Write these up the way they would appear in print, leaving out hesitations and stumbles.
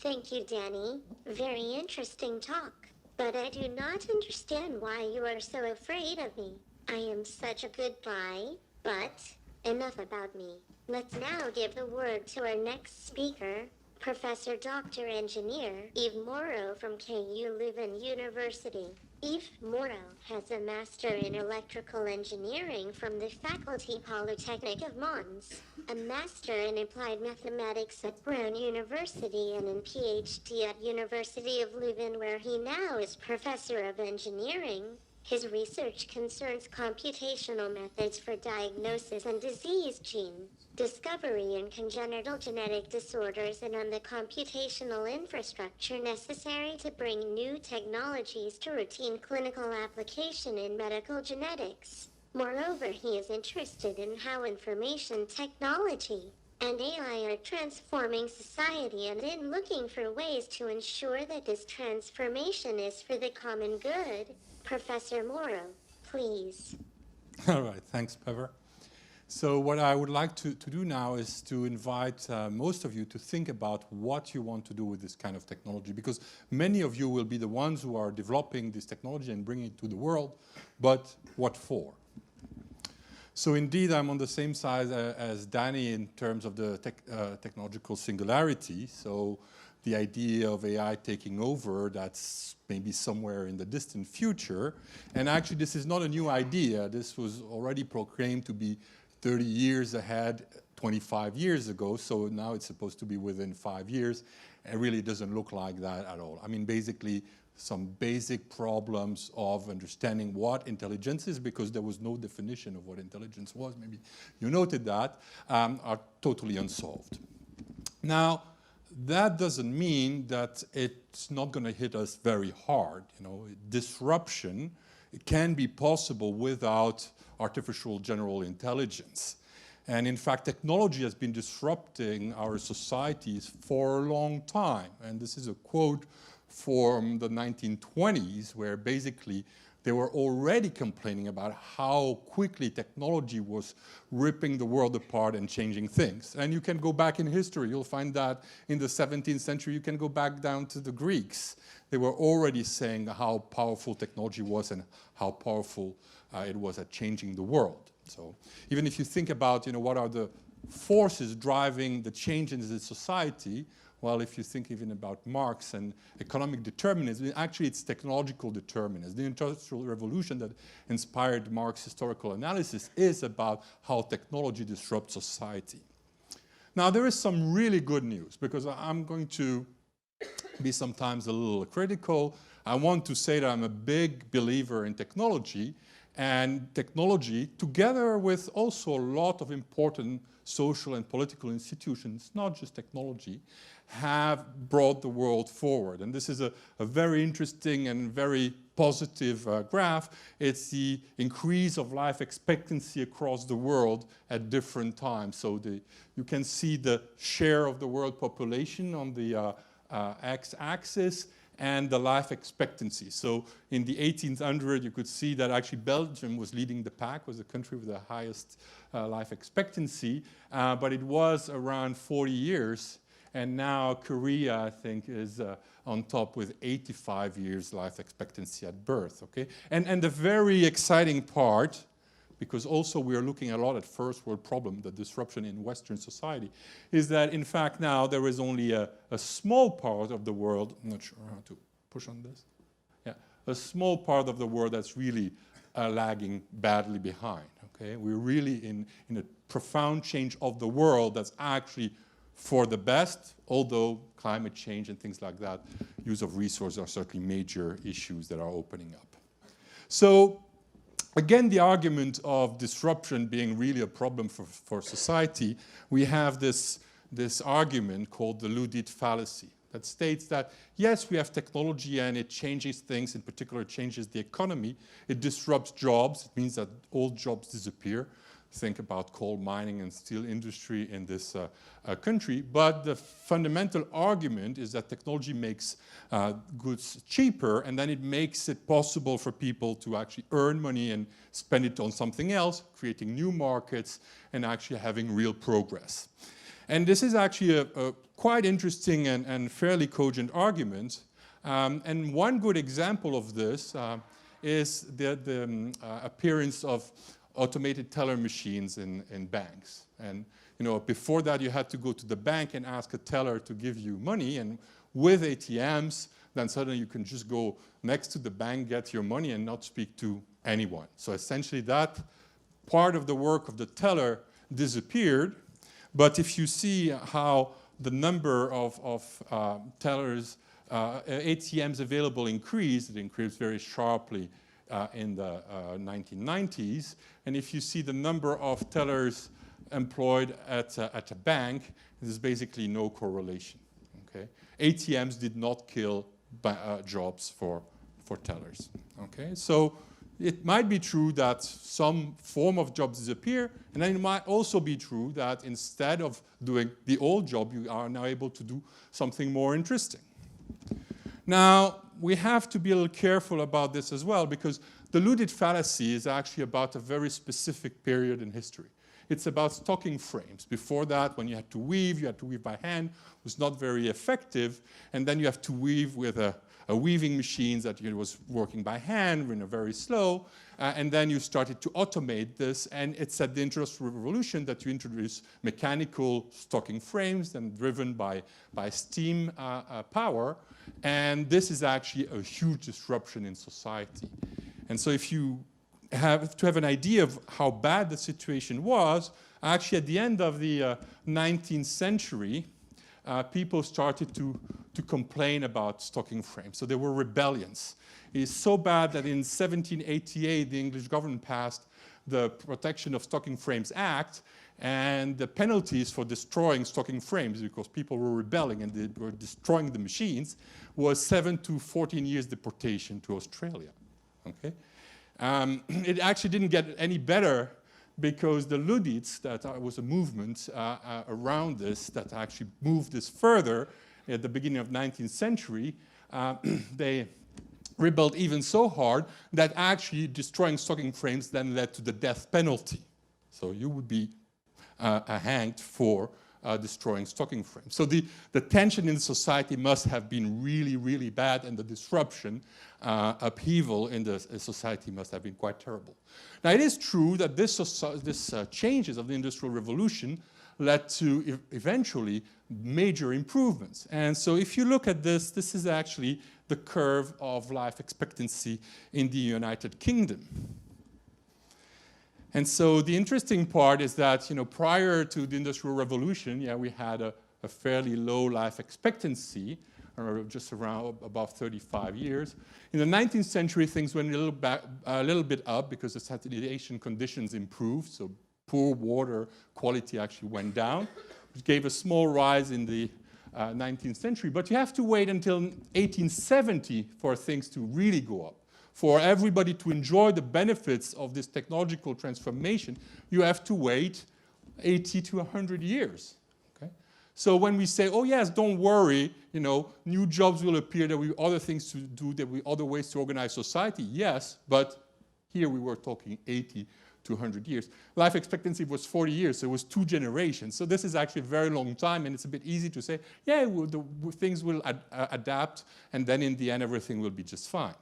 Thank you, Danny. Very interesting talk. But I do not understand why you are so afraid of me. I am such a good guy. But enough about me. Let's now give the word to our next speaker, Professor Dr. Engineer Yves Moreau from KU Leuven University. Yves Moreau has a Master in Electrical Engineering from the Faculty Polytechnic of Mons, a Master in Applied Mathematics at Brown University, and a PhD at University of Leuven, where he now is Professor of Engineering. His research concerns computational methods for diagnosis and disease gene discovery in congenital genetic disorders and on the computational infrastructure necessary to bring new technologies to routine clinical application in medical genetics. Moreover, he is interested in how information technology and AI are transforming society and in looking for ways to ensure that this transformation is for the common good. Professor Moreau, please. All right, thanks, Pever. So what I would like to do now is to invite most of you to think about what you want to do with this kind of technology, because many of you will be the ones who are developing this technology and bringing it to the world, but what for? So indeed, I'm on the same side as Danny in terms of the technological singularity. So the idea of AI taking over, that's maybe somewhere in the distant future. And actually, this is not a new idea. This was already proclaimed to be 30 years ahead, 25 years ago. So now it's supposed to be within 5 years. It really doesn't look like that at all. I mean, basically, some basic problems of understanding what intelligence is, because there was no definition of what intelligence was, maybe you noted that, are totally unsolved. Now, that doesn't mean that it's not going to hit us very hard. You know, disruption can be possible without artificial general intelligence. And in fact, technology has been disrupting our societies for a long time. And this is a quote from the 1920s, where basically they were already complaining about how quickly technology was ripping the world apart and changing things. And you can go back in history. You'll find that in the 17th century, you can go back down to the Greeks. They were already saying how powerful technology was and how powerful it was at changing the world. So even if you think about, what are the forces driving the change in the society, well, if you think even about Marx and economic determinism, actually it's technological determinism. The Industrial Revolution that inspired Marx's historical analysis is about how technology disrupts society. Now, there is some really good news, because I'm going to be sometimes a little critical. I want to say that I'm a big believer in technology, and technology, together with also a lot of important social and political institutions, not just technology, have brought the world forward. And this is a very interesting and very positive graph. It's the increase of life expectancy across the world at different times. So you can see the share of the world population on the x-axis and the life expectancy. So in the 1800s, you could see that actually Belgium was leading the pack, was the country with the highest life expectancy, but it was around 40 years. And now Korea, I think, is on top with 85 years life expectancy at birth, okay? And the very exciting part, because also we are looking a lot at first world problem, the disruption in Western society, is that in fact now there is only a small part of the world, I'm not sure how to push on this, yeah, a small part of the world that's really lagging badly behind, okay? We're really in a profound change of the world that's actually for the best, although climate change and things like that, use of resources are certainly major issues that are opening up. So again, the argument of disruption being really a problem for society, we have this argument called the Ludit Fallacy that states that, yes, we have technology and it changes things, in particular it changes the economy, it disrupts jobs, it means that old jobs disappear. Think about coal mining and steel industry in this country. But the fundamental argument is that technology makes goods cheaper, and then it makes it possible for people to actually earn money and spend it on something else, creating new markets and actually having real progress. And this is actually a quite interesting and fairly cogent argument. And one good example of this is the appearance of automated teller machines in banks. And before that, you had to go to the bank and ask a teller to give you money. And with ATMs, then suddenly you can just go next to the bank, get your money, and not speak to anyone. So essentially, that part of the work of the teller disappeared. But if you see how the number of tellers, ATMs available increased, it increased very sharply in the 1990s. And if you see the number of tellers employed at a bank, there's basically no correlation. Okay? ATMs did not kill jobs for tellers. Okay? So it might be true that some form of jobs disappear, and then it might also be true that instead of doing the old job, you are now able to do something more interesting. Now, we have to be a little careful about this as well, because the Ludit fallacy is actually about a very specific period in history. It's about stocking frames. Before that, when you had to weave by hand. It was not very effective. And then you have to weave with a weaving machine that was working by hand, very slow. And then you started to automate this. And it's at the Industrial Revolution that you introduce mechanical stocking frames and driven by steam power. And this is actually a huge disruption in society. And so if you have an idea of how bad the situation was, actually at the end of the 19th century, people started to complain about stocking frames. So there were rebellions. It is so bad that in 1788, the English government passed the Protection of Stocking Frames Act, and the penalties for destroying stocking frames, because people were rebelling and they were destroying the machines, was 7 to 14 years deportation to Australia. Okay? It actually didn't get any better because the Ludits, that was a movement around this that actually moved this further at the beginning of the 19th century, they rebelled even so hard that actually destroying stocking frames then led to the death penalty. So you would be hanged for destroying stocking frames. So the tension in society must have been really, really bad, and the disruption, upheaval in the society must have been quite terrible. Now, it is true that this changes of the Industrial Revolution led to eventually major improvements. And so if you look at this, this is actually the curve of life expectancy in the United Kingdom. And so the interesting part is that, prior to the Industrial Revolution, we had a fairly low life expectancy, or just around above 35 years. In the 19th century, things went a little bit up because the sanitation conditions improved, so poor water quality actually went down, which gave a small rise in the 19th century. But you have to wait until 1870 for things to really go up. For everybody to enjoy the benefits of this technological transformation, you have to wait 80 to 100 years. Okay? So when we say, oh yes, don't worry, new jobs will appear, there will be other things to do, there will be other ways to organize society, yes, but here we were talking 80 to 100 years. Life expectancy was 40 years, so it was 2 generations. So this is actually a very long time, and it's a bit easy to say, yeah, things will adapt, and then in the end, everything will be just fine.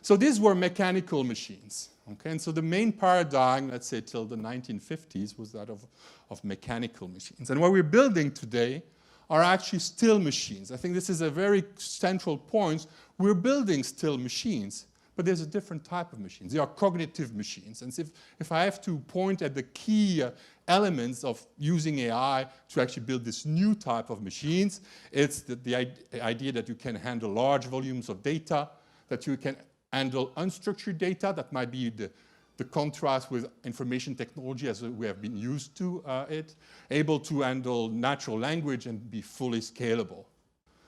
So these were mechanical machines. Okay? And so the main paradigm, let's say till the 1950s, was that of mechanical machines. And what we're building today are actually still machines. I think this is a very central point. We're building still machines, but there's a different type of machines. They are cognitive machines. And if I have to point at the key elements of using AI to actually build this new type of machines, it's the idea that you can handle large volumes of data, that you can handle unstructured data, that might be the contrast with information technology as we have been used to it, able to handle natural language and be fully scalable.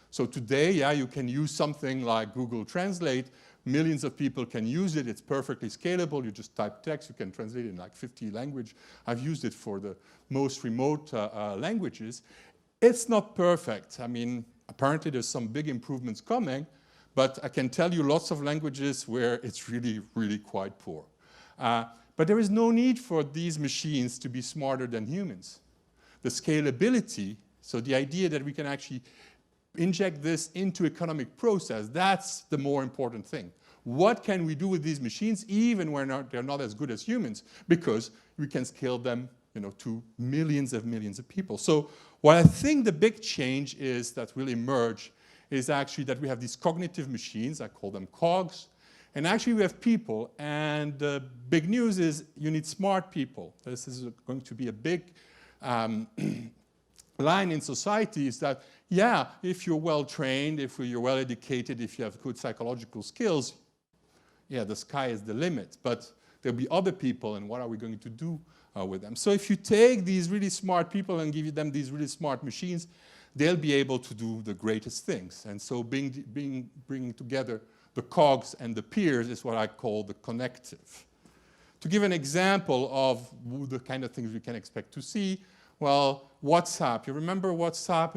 So today, you can use something like Google Translate. Millions of people can use it. It's perfectly scalable. You just type text. You can translate it in like 50 languages. I've used it for the most remote languages. It's not perfect. I mean, apparently there's some big improvements coming, but I can tell you lots of languages where it's really, really quite poor. But there is no need for these machines to be smarter than humans. the scalability, so the idea that we can actually inject this into economic process, that's the more important thing. What can we do with these machines, even when they're not as good as humans, because we can scale them, to millions of people. So what I think the big change is that will emerge is actually that we have these cognitive machines, I call them cogs, and actually we have people, and the big news is you need smart people. This is going to be a big line in society, is that, yeah, if you're well-trained, if you're well-educated, if you have good psychological skills, yeah, the sky is the limit. But there'll be other people, and what are we going to do with them? So if you take these really smart people and give them these really smart machines, they'll be able to do the greatest things. And so bringing together the cogs and the peers is what I call the connective. To give an example of the kind of things we can expect to see, well, WhatsApp. You remember WhatsApp?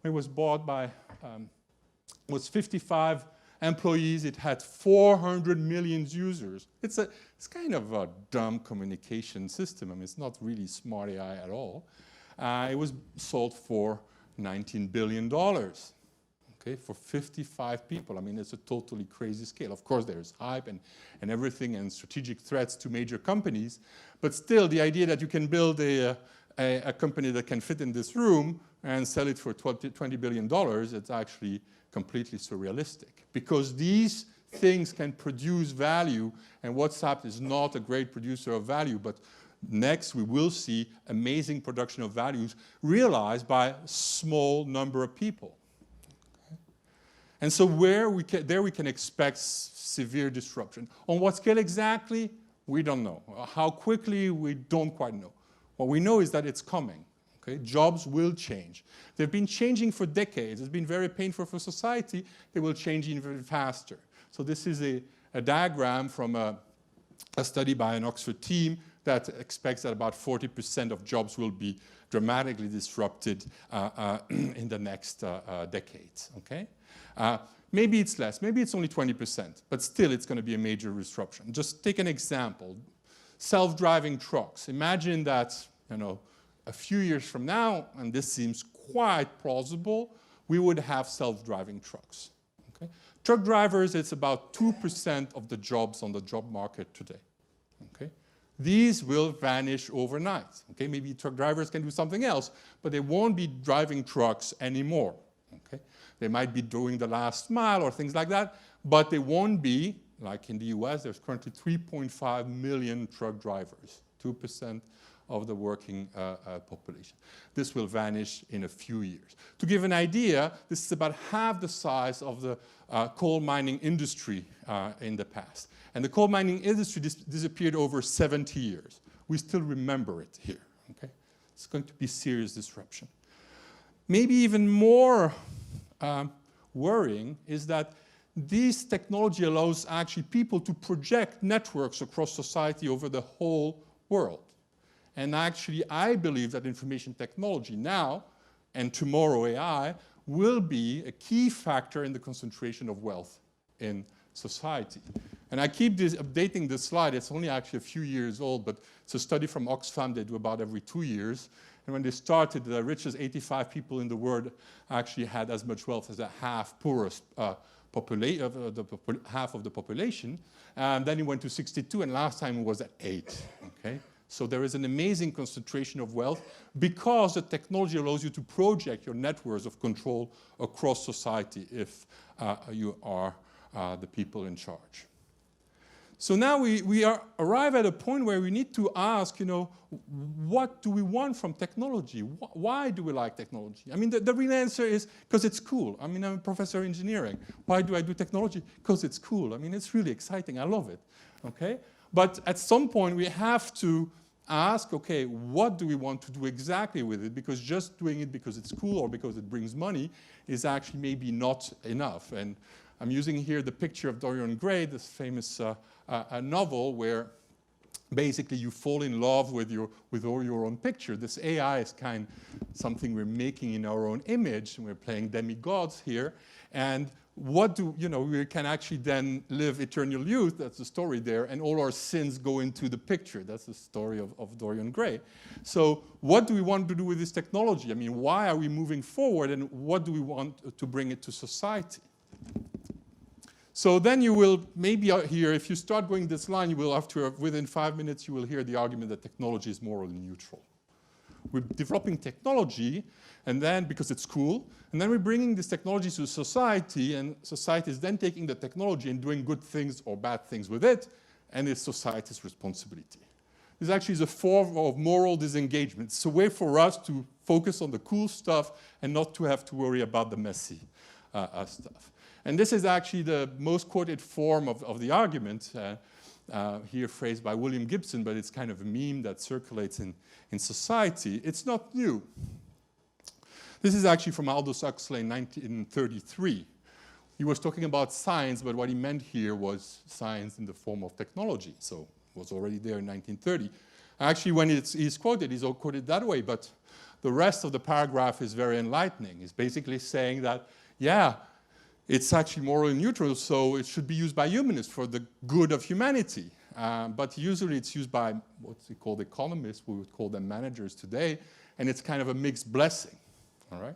It was bought by, was 55 employees. It had 400 million users. It's kind of a dumb communication system. I mean, it's not really smart AI at all. It was sold for $19 billion, okay, for 55 people. I mean, it's a totally crazy scale. Of course, there's hype and everything and strategic threats to major companies, but still the idea that you can build a company that can fit in this room and sell it for $20 billion, it's actually completely surrealistic, because these things can produce value, and WhatsApp is not a great producer of value, but next we will see amazing production of values realized by a small number of people. Okay? And so there we can expect severe disruption. On what scale exactly? We don't know. How quickly? We don't quite know. What we know is that it's coming. Okay? Jobs will change. They've been changing for decades. It's been very painful for society. They will change even faster. So this is a diagram from a study by an Oxford team that expects that about 40% of jobs will be dramatically disrupted in the next decades. Okay? Maybe it's less. Maybe it's only 20%. But still, it's going to be a major disruption. Just take an example. Self-driving trucks. Imagine that, a few years from now, and this seems quite plausible, we would have self-driving trucks. Okay? Truck drivers, it's about 2% of the jobs on the job market today. Okay? These will vanish overnight. Okay? Maybe truck drivers can do something else, but they won't be driving trucks anymore. Okay? They might be doing the last mile or things like that, but they won't be, like in the US, there's currently 3.5 million truck drivers, 2% of the working population. This will vanish in a few years. To give an idea, this is about half the size of the coal mining industry in the past. And the coal mining industry disappeared over 70 years. We still remember it here. Okay? It's going to be serious disruption. Maybe even more worrying is that this technology allows actually people to project networks across society over the whole world. And actually, I believe that information technology now, and tomorrow AI, will be a key factor in the concentration of wealth in society. And I keep updating this slide. It's only actually a few years old, but it's a study from Oxfam they do about every 2 years. And when they started, the richest 85 people in the world actually had as much wealth as the half poorest half of the population. And then it went to 62, and last time it was at 8. Okay? So there is an amazing concentration of wealth because the technology allows you to project your networks of control across society if you are the people in charge. So now we arrive at a point where we need to ask, what do we want from technology? Why do we like technology? I mean, the real answer is because it's cool. I mean, I'm a professor of engineering. Why do I do technology? Because it's cool. I mean, it's really exciting. I love it. Okay? But at some point, we have to ask, okay, what do we want to do exactly with it? Because just doing it because it's cool or because it brings money is actually maybe not enough. And I'm using here the picture of Dorian Gray, this famous novel where basically you fall in love with all your own picture. This AI is kind of something we're making in our own image, and we're playing demigods here. And we can actually then live eternal youth, that's the story there, and all our sins go into the picture. That's the story of Dorian Gray. So what do we want to do with this technology? I mean, why are we moving forward, and what do we want to bring it to society? So then you will maybe hear, if you start going this line, you will within 5 minutes, you will hear the argument that technology is morally neutral. We're developing technology, and then, because it's cool, and then we're bringing this technology to society, and society is then taking the technology and doing good things or bad things with it, and it's society's responsibility. This actually is a form of moral disengagement. It's a way for us to focus on the cool stuff and not to have to worry about the messy stuff. And this is actually the most quoted form of the argument, here phrased by William Gibson, but it's kind of a meme that circulates in society. It's not new. This is actually from Aldous Huxley in 1933. He was talking about science, but what he meant here was science in the form of technology. So it was already there in 1930. Actually, when he's quoted that way, but the rest of the paragraph is very enlightening. He's basically saying that, yeah, it's actually morally neutral, so it should be used by humanists for the good of humanity. But usually it's used by what's called economists, we would call them managers today, and it's kind of a mixed blessing, all right?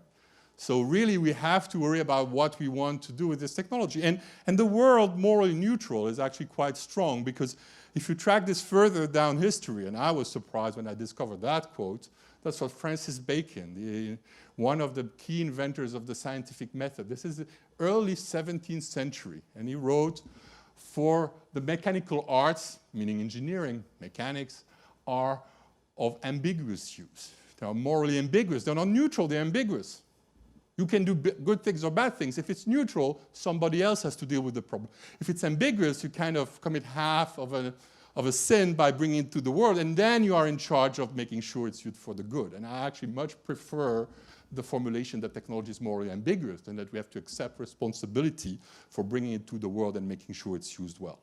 So really we have to worry about what we want to do with this technology. And the word morally neutral is actually quite strong, because if you track this further down history, and I was surprised when I discovered that quote, that's what Francis Bacon, one of the key inventors of the scientific method. This is the early 17th century, and he wrote, for the mechanical arts, meaning engineering, mechanics, are of ambiguous use. They are morally ambiguous. They're not neutral, they're ambiguous. You can do good things or bad things. If it's neutral, somebody else has to deal with the problem. If it's ambiguous, you kind of commit half of a sin by bringing it to the world, and then you are in charge of making sure it's used for the good. And I actually much prefer the formulation that technology is morally ambiguous and that we have to accept responsibility for bringing it to the world and making sure it's used well.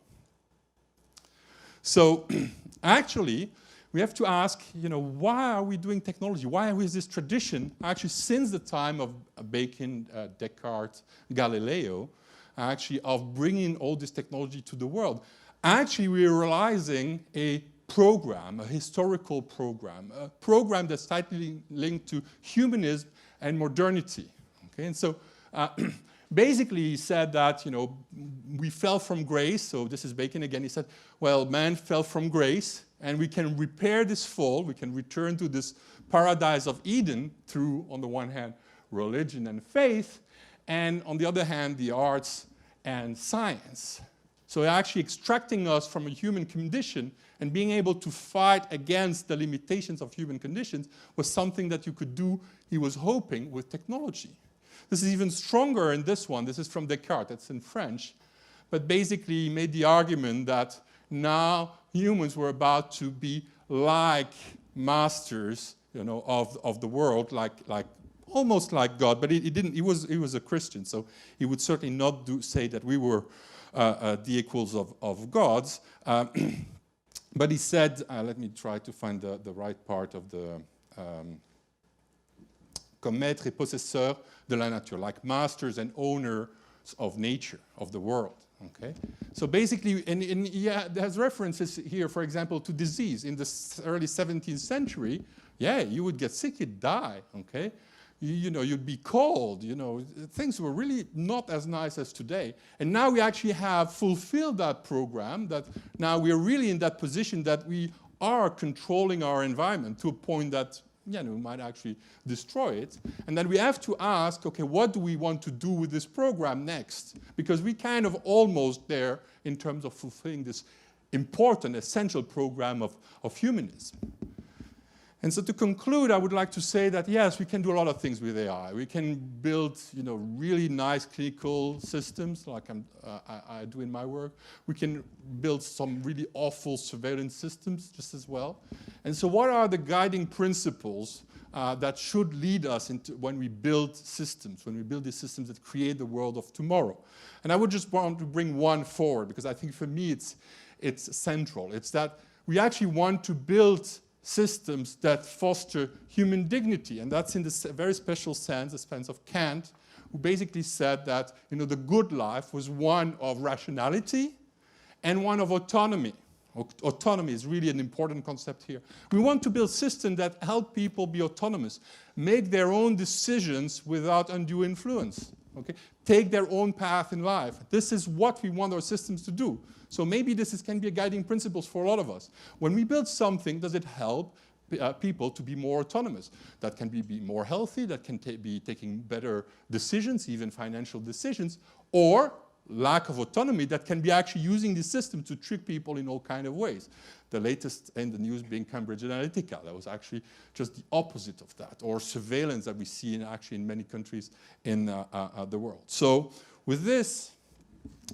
So actually, we have to ask, why are we doing technology? Why is this tradition, actually since the time of Bacon, Descartes, Galileo, actually of bringing all this technology to the world? Actually, we're realizing a program, a historical program, a program that's tightly linked to humanism and modernity. Okay, and so basically he said that, we fell from grace. So this is Bacon again. He said, well, man fell from grace, and we can repair this fall. We can return to this paradise of Eden through, on the one hand, religion and faith, and on the other hand, the arts and science. So actually extracting us from a human condition and being able to fight against the limitations of human conditions was something that you could do, he was hoping, with technology. This is even stronger in this one. This is from Descartes. It's in French. But basically he made the argument that now humans were about to be like masters, of the world, like almost like God. But he didn't. He was a Christian, so he would certainly not say that we were the equals of gods. But he said, let me try to find the right part of the comme maîtres et possesseurs de la nature, like masters and owners of nature, of the world. Okay, so basically, there's references here, for example, to disease. In the early 17th century, you would get sick, you'd die. Okay, you'd be cold. Things were really not as nice as today. And now we actually have fulfilled that program. That now we are really in that position that we are controlling our environment to a point that we might actually destroy it. And then we have to ask, okay, what do we want to do with this program next? Because we kind of almost there in terms of fulfilling this important, essential program of humanism. And so to conclude, I would like to say that, yes, we can do a lot of things with AI. We can build, really nice clinical systems like I do in my work. We can build some really awful surveillance systems just as well. And so what are the guiding principles that should lead us into when we build systems, when we build these systems that create the world of tomorrow? And I would just want to bring one forward, because I think for me it's central. It's that we actually want to build systems that foster human dignity. And that's in this very special sense, the sense of Kant, who basically said that the good life was one of rationality and one of autonomy. Autonomy is really an important concept here. We want to build systems that help people be autonomous, make their own decisions without undue influence, okay? Take their own path in life. This is what we want our systems to do. So maybe this can be a guiding principle for a lot of us. When we build something, does it help people to be more autonomous? That can be more healthy, that can be taking better decisions, even financial decisions, or lack of autonomy that can be actually using the system to trick people in all kinds of ways. The latest in the news being Cambridge Analytica. That was actually just the opposite of that, or surveillance that we see in many countries in the world. So with this,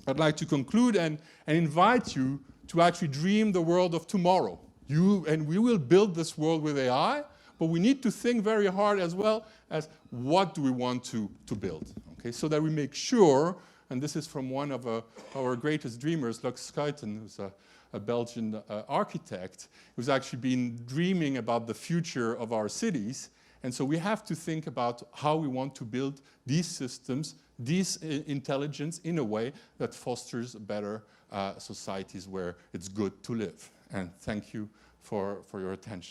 I'd like to conclude and invite you to actually dream the world of tomorrow. We will build this world with AI, but we need to think very hard as well as what do we want to build, okay? So that we make sure, and this is from one of our greatest dreamers, Lux Schuiten, who's a Belgian architect, who's actually been dreaming about the future of our cities. And so we have to think about how we want to build these systems, these intelligence in a way that fosters better societies where it's good to live. And thank you for your attention.